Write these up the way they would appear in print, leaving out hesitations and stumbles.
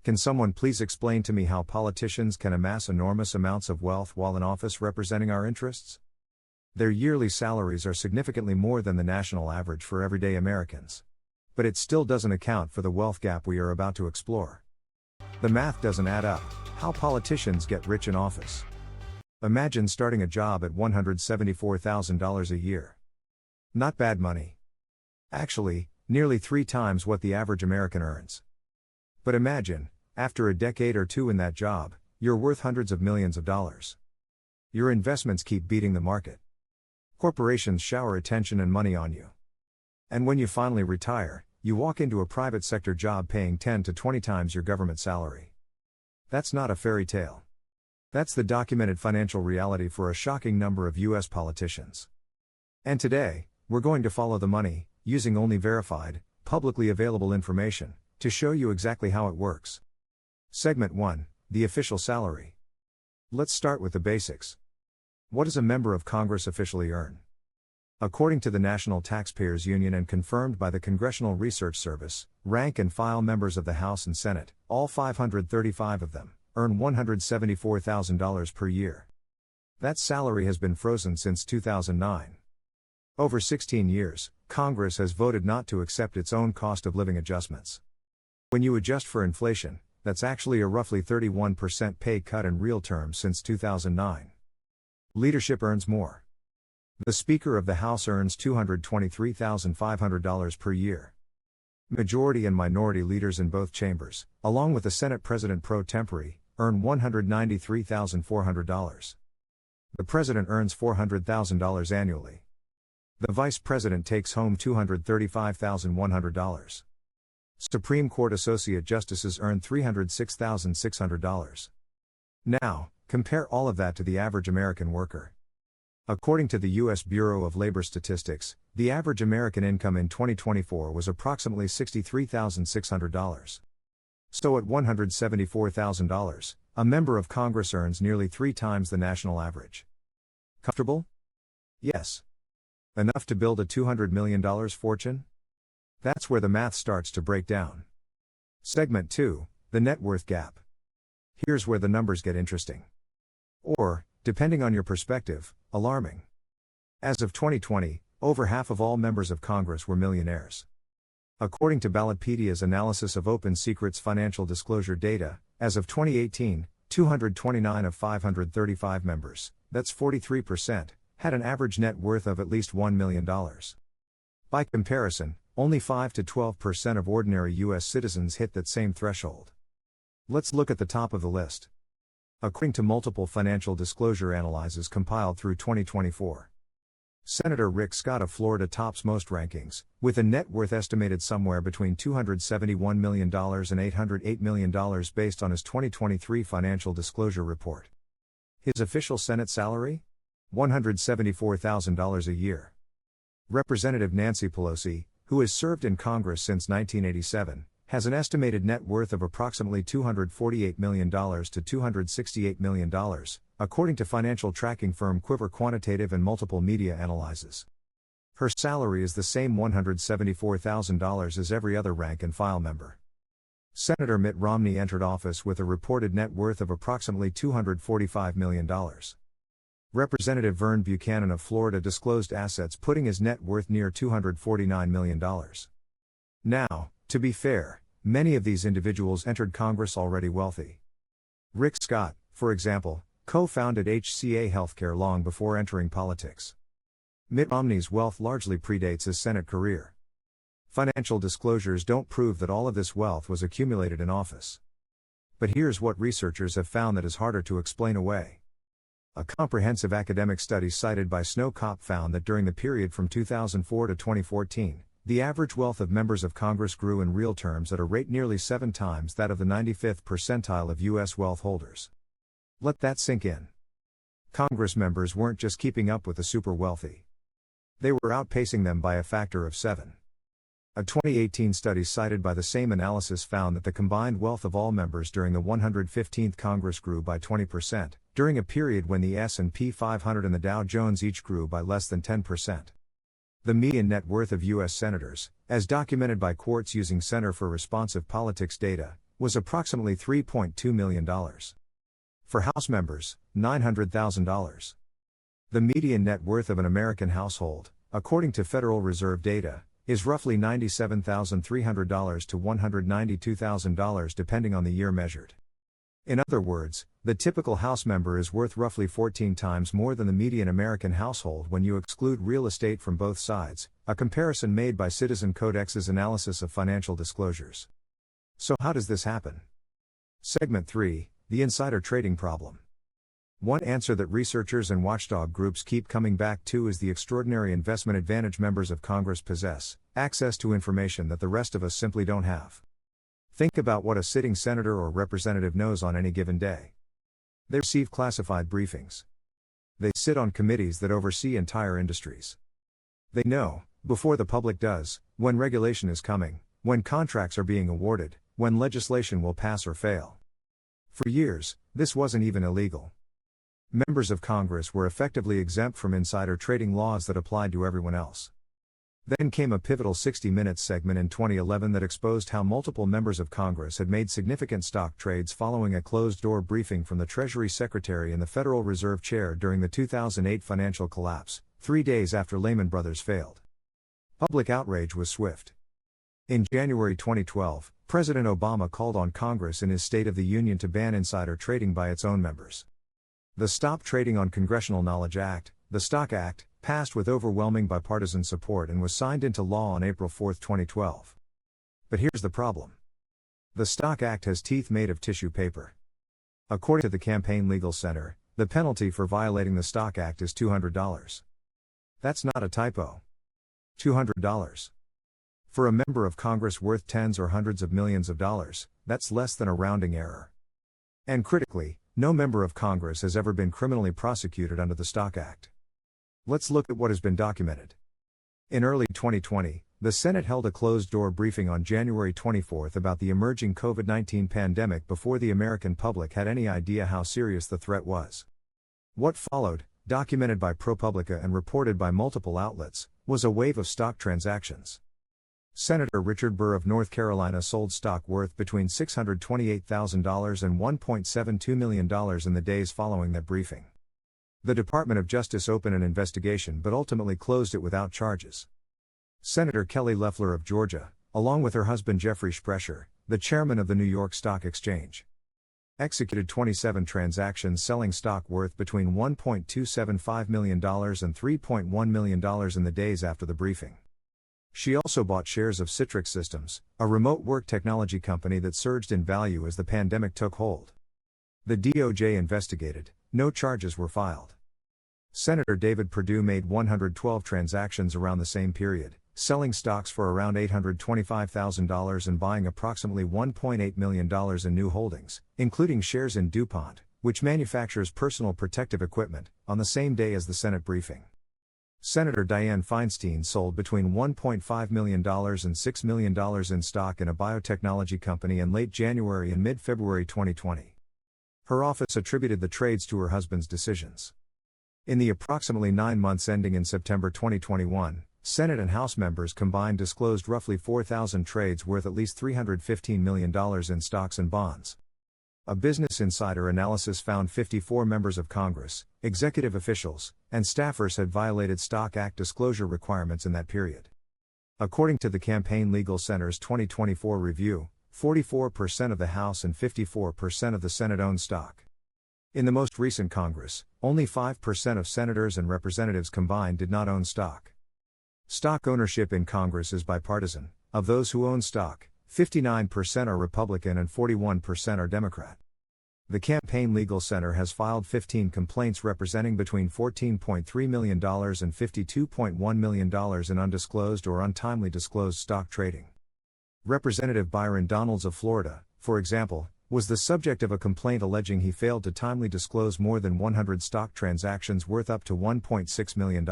Can someone please explain to me how politicians can amass enormous amounts of wealth while in office representing our interests? Their yearly salaries are significantly more than the national average for everyday Americans. But it still doesn't account for the wealth gap we are about to explore. The math doesn't add up. How politicians get rich in office. Imagine starting a job at $174,000 a year. Not bad money. Actually, nearly 3 times what the average American earns. But imagine, after a decade or two in that job, you're worth hundreds of millions of dollars. Your investments keep beating the market. Corporations shower attention and money on you. And when you finally retire, you walk into a private sector job paying 10 to 20 times your government salary. That's not a fairy tale. That's the documented financial reality for a shocking number of US politicians. And today, we're going to follow the money, using only verified, publicly available information, to show you exactly how it works. Segment 1, the official salary. Let's start with the basics. What does a member of Congress officially earn? According to the National Taxpayers Union and confirmed by the Congressional Research Service, rank and file members of the House and Senate, all 535 of them, earn $174,000 per year. That salary has been frozen since 2009. Over 16 years, Congress has voted not to accept its own cost of living adjustments. When you adjust for inflation, that's actually a roughly 31% pay cut in real terms since 2009. Leadership earns more. The Speaker of the House earns $223,500 per year. Majority and minority leaders in both chambers, along with the Senate President pro tempore, earn $193,400. The President earns $400,000 annually. The Vice President takes home $235,100. Supreme Court Associate Justices earn $306,600. Now, compare all of that to the average American worker. According to the U.S. Bureau of Labor Statistics, the average American income in 2024 was approximately $63,600. So at $174,000, a member of Congress earns nearly 3 times the national average. Comfortable? Yes. Enough to build a $200 million fortune? That's where the math starts to break down. Segment 2, the net worth gap. Here's where the numbers get interesting. Or, depending on your perspective, alarming. As of 2020, over half of all members of Congress were millionaires. According to Ballotpedia's analysis of Open Secrets financial disclosure data, as of 2018, 229 of 535 members, that's 43%, had an average net worth of at least $1 million. By comparison, only 5 to 12% of ordinary U.S. citizens hit that same threshold. Let's look at the top of the list. According to multiple financial disclosure analyses compiled through 2024, Senator Rick Scott of Florida tops most rankings, with a net worth estimated somewhere between $271 million and $808 million based on his 2023 financial disclosure report. His official Senate salary? $174,000 a year. Representative Nancy Pelosi, who has served in Congress since 1987, has an estimated net worth of approximately $248 million to $268 million, according to financial tracking firm Quiver Quantitative and multiple media analyses. Her salary is the same $174,000 as every other rank and file member. Senator Mitt Romney entered office with a reported net worth of approximately $245 million. Representative Vern Buchanan of Florida disclosed assets putting his net worth near $249 million. Now, to be fair, many of these individuals entered Congress already wealthy. Rick Scott, for example, co-founded HCA Healthcare long before entering politics. Mitt Romney's wealth largely predates his Senate career. Financial disclosures don't prove that all of this wealth was accumulated in office. But here's what researchers have found that is harder to explain away. A comprehensive academic study cited by Snow Kopp found that during the period from 2004 to 2014, the average wealth of members of Congress grew in real terms at a rate nearly 7 times that of the 95th percentile of U.S. wealth holders. Let that sink in. Congress members weren't just keeping up with the super wealthy. They were outpacing them by a factor of 7. A 2018 study cited by the same analysis found that the combined wealth of all members during the 115th Congress grew by 20%, during a period when the S&P 500 and the Dow Jones each grew by less than 10%. The median net worth of U.S. senators, as documented by Quartz using Center for Responsive Politics data, was approximately $3.2 million. For House members, $900,000. The median net worth of an American household, according to Federal Reserve data, is roughly $97,300 to $192,000 depending on the year measured. In other words, the typical House member is worth roughly 14 times more than the median American household when you exclude real estate from both sides, a comparison made by Citizen Codex's analysis of financial disclosures. So how does this happen? Segment 3, the insider trading problem. One answer that researchers and watchdog groups keep coming back to is the extraordinary investment advantage members of Congress possess: access to information that the rest of us simply don't have. Think about what a sitting senator or representative knows on any given day. They receive classified briefings. They sit on committees that oversee entire industries. They know, before the public does, when regulation is coming, when contracts are being awarded, when legislation will pass or fail. For years, this wasn't even illegal. Members of Congress were effectively exempt from insider trading laws that applied to everyone else. Then came a pivotal 60 Minutes segment in 2011 that exposed how multiple members of Congress had made significant stock trades following a closed-door briefing from the Treasury Secretary and the Federal Reserve Chair during the 2008 financial collapse, 3 days after Lehman Brothers failed. Public outrage was swift. In January 2012, President Obama called on Congress in his State of the Union to ban insider trading by its own members. The Stop Trading on Congressional Knowledge Act, the STOCK Act, passed with overwhelming bipartisan support and was signed into law on April 4, 2012. But here's the problem. The STOCK Act has teeth made of tissue paper. According to the Campaign Legal Center, the penalty for violating the STOCK Act is $200. That's not a typo. $200. For a member of Congress worth tens or hundreds of millions of dollars, that's less than a rounding error. And critically, no member of Congress has ever been criminally prosecuted under the STOCK Act. Let's look at what has been documented. In early 2020, the Senate held a closed-door briefing on January 24 about the emerging COVID-19 pandemic before the American public had any idea how serious the threat was. What followed, documented by ProPublica and reported by multiple outlets, was a wave of stock transactions. Senator Richard Burr of North Carolina sold stock worth between $628,000 and $1.72 million in the days following that briefing. The Department of Justice opened an investigation but ultimately closed it without charges. Senator Kelly Loeffler of Georgia, along with her husband Jeffrey Sprecher, the chairman of the New York Stock Exchange, executed 27 transactions selling stock worth between $1.275 million and $3.1 million in the days after the briefing. She also bought shares of Citrix Systems, a remote work technology company that surged in value as the pandemic took hold. The DOJ investigated, no charges were filed. Senator David Perdue made 112 transactions around the same period, selling stocks for around $825,000 and buying approximately $1.8 million in new holdings, including shares in DuPont, which manufactures personal protective equipment, on the same day as the Senate briefing. Senator Dianne Feinstein sold between $1.5 million and $6 million in stock in a biotechnology company in late January and mid-February 2020. Her office attributed the trades to her husband's decisions. In the approximately 9 months ending in September 2021, Senate and House members combined disclosed roughly 4,000 trades worth at least $315 million in stocks and bonds. A Business Insider analysis found 54 members of Congress, executive officials, and staffers had violated STOCK Act disclosure requirements in that period. According to the Campaign Legal Center's 2024 review, 44% of the House and 54% of the Senate own stock. In the most recent Congress, only 5% of senators and representatives combined did not own stock. Stock ownership in Congress is bipartisan. Of those who own stock, 59% are Republican and 41% are Democrat. The Campaign Legal Center has filed 15 complaints representing between $14.3 million and $52.1 million in undisclosed or untimely disclosed stock trading. Representative Byron Donalds of Florida, for example, was the subject of a complaint alleging he failed to timely disclose more than 100 stock transactions worth up to $1.6 million.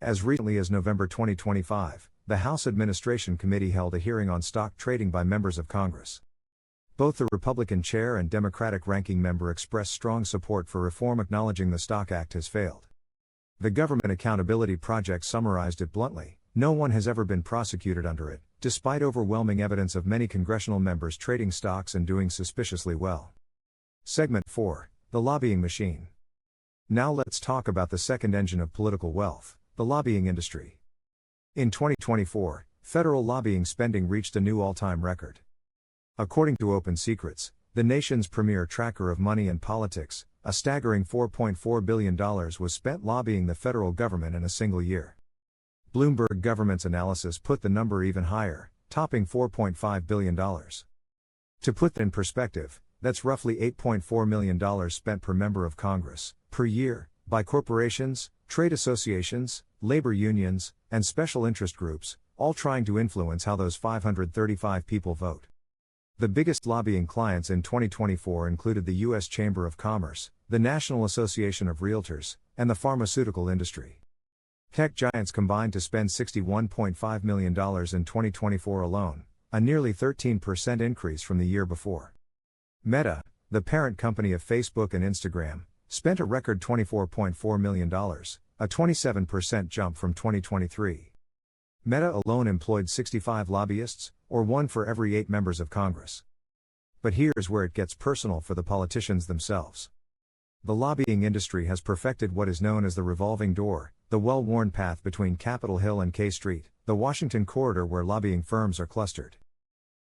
As recently as November 2025, the House Administration Committee held a hearing on stock trading by members of Congress. Both the Republican chair and Democratic ranking member expressed strong support for reform, acknowledging the STOCK Act has failed. The Government Accountability Project summarized it bluntly: no one has ever been prosecuted under it, despite overwhelming evidence of many congressional members trading stocks and doing suspiciously well. Segment 4: The Lobbying Machine. Now let's talk about the second engine of political wealth, the lobbying industry. In 2024, federal lobbying spending reached a new all-time record. According to Open Secrets, the nation's premier tracker of money and politics, a staggering $4.4 billion was spent lobbying the federal government in a single year. Bloomberg Government's analysis put the number even higher, topping $4.5 billion. To put that in perspective, that's roughly $8.4 million spent per member of Congress, per year, by corporations, trade associations, labor unions, and special interest groups, all trying to influence how those 535 people vote. The biggest lobbying clients in 2024 included the U.S. Chamber of Commerce, the National Association of Realtors, and the pharmaceutical industry. Tech giants combined to spend $61.5 million in 2024 alone, a nearly 13% increase from the year before. Meta, the parent company of Facebook and Instagram, spent a record $24.4 million, a 27% jump from 2023. Meta alone employed 65 lobbyists, or one for every 8 members of Congress. But here's where it gets personal for the politicians themselves. The lobbying industry has perfected what is known as the revolving door, the well-worn path between Capitol Hill and K Street, the Washington corridor where lobbying firms are clustered.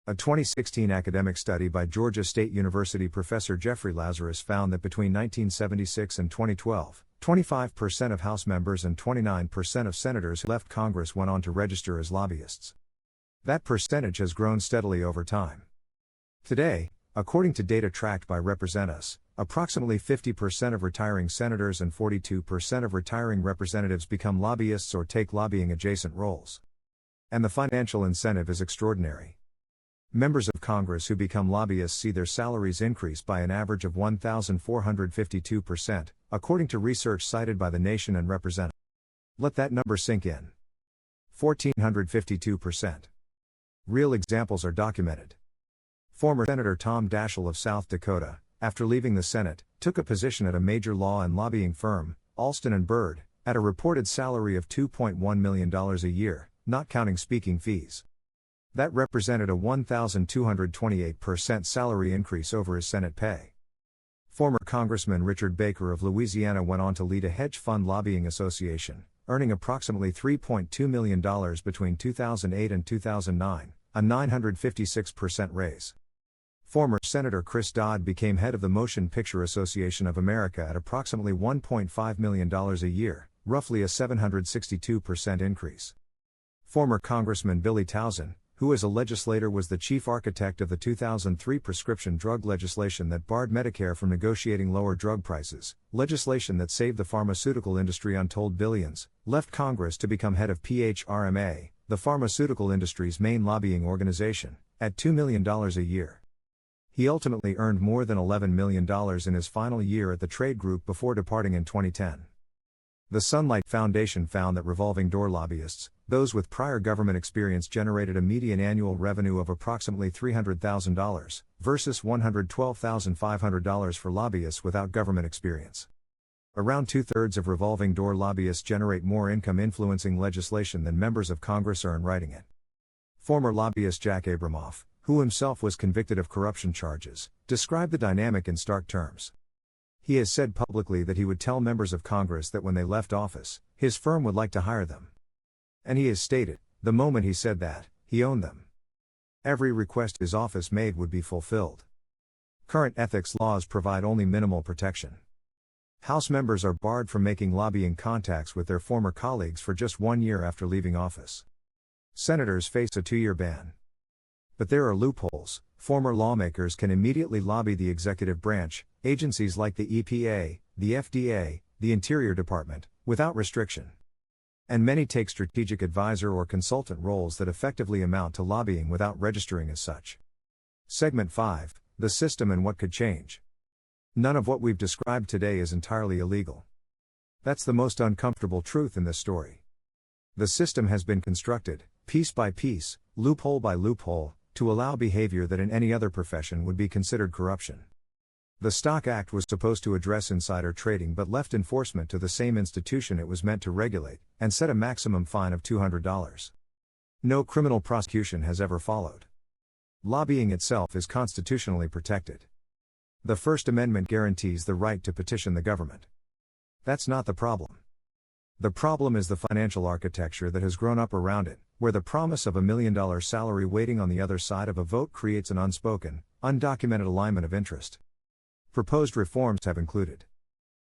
A 2016 academic study by Georgia State University professor Jeffrey Lazarus found that between 1976 and 2012, 25% of House members and 29% of senators who left Congress went on to register as lobbyists. That percentage has grown steadily over time. Today, according to data tracked by Represent Us, approximately 50% of retiring senators and 42% of retiring representatives become lobbyists or take lobbying-adjacent roles. And the financial incentive is extraordinary. Members of Congress who become lobbyists see their salaries increase by an average of 1,452%, according to research cited by The Nation and Represent. Let that number sink in. 1,452%. Real examples are documented. Former Senator Tom Daschle of South Dakota, after leaving the Senate, took a position at a major law and lobbying firm, Alston & Bird, at a reported salary of $2.1 million a year, not counting speaking fees. That represented a 1,228% salary increase over his Senate pay. Former Congressman Richard Baker of Louisiana went on to lead a hedge fund lobbying association, earning approximately $3.2 million between 2008 and 2009, a 956% raise. Former Senator Chris Dodd became head of the Motion Picture Association of America at approximately $1.5 million a year, roughly a 762% increase. Former Congressman Billy Tauzin, who as a legislator was the chief architect of the 2003 prescription drug legislation that barred Medicare from negotiating lower drug prices, legislation that saved the pharmaceutical industry untold billions, left Congress to become head of PHRMA, the pharmaceutical industry's main lobbying organization, at $2 million a year. He ultimately earned more than $11 million in his final year at the trade group before departing in 2010. The Sunlight Foundation found that revolving door lobbyists, those with prior government experience, generated a median annual revenue of approximately $300,000, versus $112,500 for lobbyists without government experience. Around 2/3 of revolving door lobbyists generate more income influencing legislation than members of Congress earn writing it. Former lobbyist Jack Abramoff, who himself was convicted of corruption charges, described the dynamic in stark terms. He has said publicly that he would tell members of Congress that when they left office, his firm would like to hire them. And he has stated, the moment he said that, he owned them. Every request his office made would be fulfilled. Current ethics laws provide only minimal protection. House members are barred from making lobbying contacts with their former colleagues for just 1 year after leaving office. Senators face a 2-year ban. But there are loopholes. Former lawmakers can immediately lobby the executive branch, agencies like the EPA, the FDA, the Interior Department, without restriction. And many take strategic advisor or consultant roles that effectively amount to lobbying without registering as such. Segment 5: The System and What Could Change. None of what we've described today is entirely illegal. That's the most uncomfortable truth in this story. The system has been constructed, piece by piece, loophole by loophole, to allow behavior that in any other profession would be considered corruption. The Stock Act was supposed to address insider trading but left enforcement to the same institution it was meant to regulate, and set a maximum fine of $200. No criminal prosecution has ever followed. Lobbying itself is constitutionally protected. The First Amendment guarantees the right to petition the government. That's not the problem. The problem is the financial architecture that has grown up around it, where the promise of $1 million salary waiting on the other side of a vote creates an unspoken, undocumented alignment of interest. Proposed reforms have included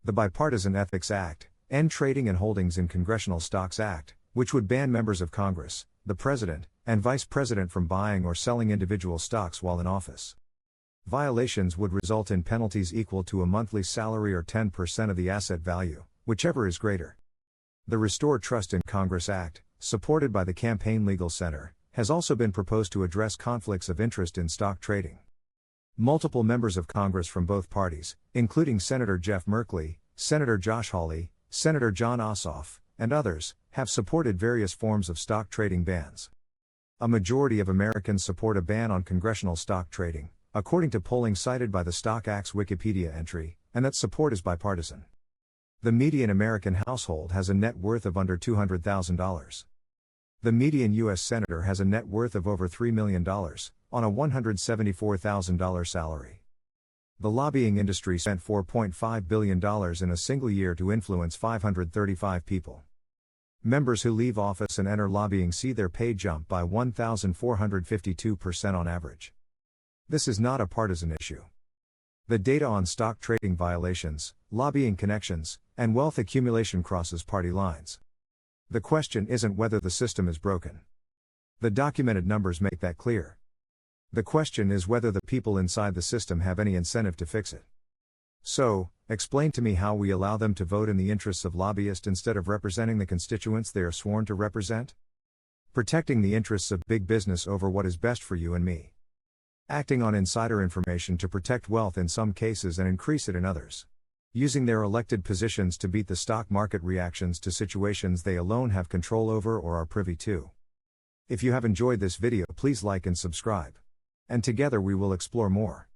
the Bipartisan Ethics Act, End Trading and Holdings in Congressional Stocks Act, which would ban members of Congress, the President, and Vice President from buying or selling individual stocks while in office. Violations would result in penalties equal to a monthly salary or 10% of the asset value, whichever is greater. The Restore Trust in Congress Act, supported by the Campaign Legal Center, has also been proposed to address conflicts of interest in stock trading. Multiple members of Congress from both parties, including Senator Jeff Merkley, Senator Josh Hawley, Senator Jon Ossoff, and others, have supported various forms of stock trading bans. A majority of Americans support a ban on congressional stock trading, according to polling cited by the StockX Wikipedia entry, and that support is bipartisan. The median American household has a net worth of under $200,000. The median U.S. senator has a net worth of over $3 million, on a $174,000 salary. The lobbying industry spent $4.5 billion in a single year to influence 535 people. Members who leave office and enter lobbying see their pay jump by 1,452% on average. This is not a partisan issue. The data on stock trading violations, lobbying connections, and wealth accumulation crosses party lines. The question isn't whether the system is broken. The documented numbers make that clear. The question is whether the people inside the system have any incentive to fix it. So, explain to me how we allow them to vote in the interests of lobbyists instead of representing the constituents they are sworn to represent? Protecting the interests of big business over what is best for you and me. Acting on insider information to protect wealth in some cases and increase it in others. Using their elected positions to beat the stock market reactions to situations they alone have control over or are privy to. If you have enjoyed this video, please like and subscribe. And together we will explore more.